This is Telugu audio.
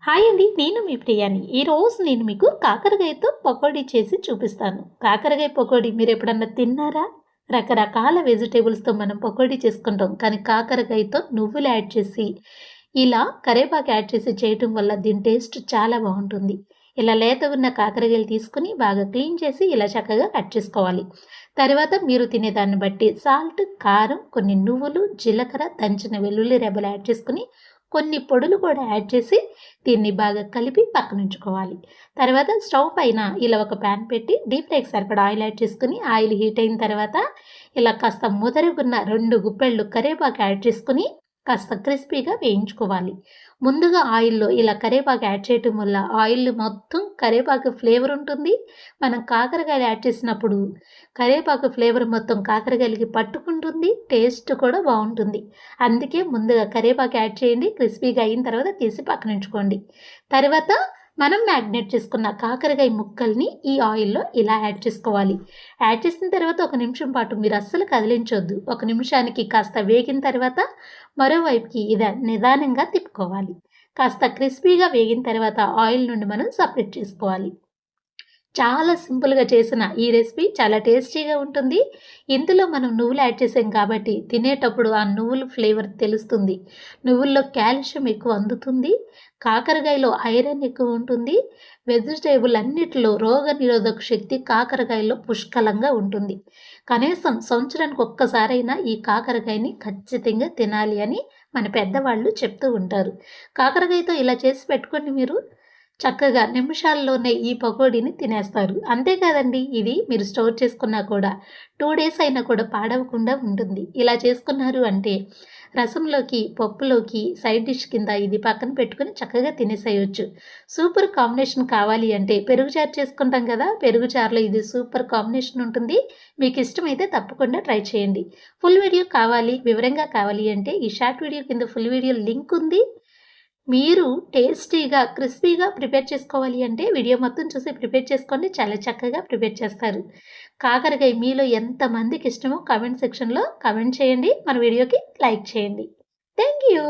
హాయ్ అండి. నేను మీ ప్రియాని. ఈరోజు నేను మీకు కాకరకాయతో పకోడీ చేసి చూపిస్తాను. కాకరకాయ పకోడీ మీరెప్పుడన్నా తిన్నారా? రకరకాల వెజిటబుల్స్‌తో మనం పకోడీ చేసుకుంటాం. కానీ కాకరకాయతో నువ్వులు యాడ్ చేసి, ఇలా కరివేపాకు యాడ్ చేసి చేయటం వల్ల దీని టేస్ట్ చాలా బావుంటుంది. ఇలా లేతగా ఉన్న కాకరకాయలు తీసుకొని బాగా క్లీన్ చేసి ఇలా చక్కగా కట్ చేసుకోవాలి. తర్వాత మీరు తినే దాన్ని బట్టి సాల్ట్, కారం, కొన్ని నువ్వులు, జీలకర్ర, దంచిన వెల్లుల్లి రెబ్బలు యాడ్ చేసుకొని కొన్ని పొడులు కూడా యాడ్ చేసి దీన్ని బాగా కలిపి పక్కనుంచుకోవాలి. తర్వాత స్టవ్ పైన ఇలా ఒక ప్యాన్ పెట్టి డీప్ ఫ్రైకి సరిపడా ఆయిల్ యాడ్ చేసుకొని ఆయిల్ హీట్ అయిన తర్వాత ఇలా కాస్త ముదరుగున్న 2 గుప్పెళ్ళు కరివేపాకు యాడ్ చేసుకొని కాస్త క్రిస్పీగా వేయించుకోవాలి. ముందుగా ఆయిల్‌లో ఇలా కరివేపాకు యాడ్ చేయటం వల్ల ఆయిల్ మొత్తం కరివేపాకు ఫ్లేవర్ ఉంటుంది. మనం కాకరకాయలు యాడ్ చేసినప్పుడు కరివేపాకు ఫ్లేవర్ మొత్తం కాకరకాయలకి పట్టుకుంటుంది. టేస్ట్ కూడా బావుంటుంది. అందుకే ముందుగా కరివేపాకు యాడ్ చేయండి. క్రిస్పీగా అయిన తర్వాత తీసి పక్కనుంచుకోండి. తర్వాత మనం మ్యాగ్నేట్ చేసుకున్న కాకరకాయ ముక్కల్ని ఈ ఆయిల్‌లో ఇలా యాడ్ చేసుకోవాలి. యాడ్ చేసిన తర్వాత ఒక నిమిషం పాటు మీరు అస్సలు కదిలించొద్దు. ఒక నిమిషానికి కాస్త వేగిన తర్వాత మరోవైపుకి నిదానంగా తిప్పుకోవాలి. కాస్త క్రిస్పీగా వేగిన తర్వాత ఆయిల్ నుండి మనం సెపరేట్ చేసుకోవాలి. చాలా సింపుల్‌గా చేసిన ఈ రెసిపీ చాలా టేస్టీగా ఉంటుంది. ఇందులో మనం నువ్వులు యాడ్ చేసాం కాబట్టి తినేటప్పుడు ఆ నువ్వుల ఫ్లేవర్ తెలుస్తుంది. నువ్వుల్లో కాల్షియం ఎక్కువ అందుతుంది. కాకరకాయలో ఐరన్ ఎక్కువ ఉంటుంది. వెజిటబుల్ అన్నిటిలో రోగనిరోధక శక్తి కాకరకాయలో పుష్కలంగా ఉంటుంది. కనీసం సంవత్సరానికి ఒక్కసారైనా ఈ కాకరకాయని ఖచ్చితంగా తినాలి అని మన పెద్దవాళ్ళు చెప్తూ ఉంటారు. కాకరకాయతో ఇలా చేసి పెట్టుకోండి మీరు. చక్కగా నిమిషాల్లోనే ఈ పకోడీని తినేస్తారు. అంతే కాదండి, ఇది మీరు స్టోర్ చేసుకున్నా కూడా 2 డేస్ అయినా కూడా పాడవకుండా ఉంటుంది. ఇలా చేసుకున్నారు అంటే రసంలోకి, పప్పులోకి సైడ్ డిష్ కింద ఇది పక్కన పెట్టుకొని చక్కగా తినేసేయొచ్చు. సూపర్ కాంబినేషన్ కావాలి అంటే పెరుగు చారు చేసుకుంటాం కదా! పెరుగు చారులో ఇది సూపర్ కాంబినేషన్ ఉంటుంది. మీకు ఇష్టమైతే తప్పకుండా ట్రై చేయండి. ఫుల్ వీడియో కావాలి, వివరంగా కావాలి అంటే ఈ షార్ట్ వీడియో కింద ఫుల్ వీడియో లింక్ ఉంది. మీరు టేస్టీగా, క్రిస్పీగా ప్రిపేర్ చేసుకోవాలి అంటే వీడియో మొత్తం చూసి ప్రిపేర్ చేసుకోండి. చాలా చక్కగా ప్రిపేర్ చేస్తారు. కాకరకాయ మీలో ఎంతమందికి ఇష్టమో కామెంట్ సెక్షన్‌లో కామెంట్ చేయండి. మన వీడియోకి లైక్ చేయండి. Thank you.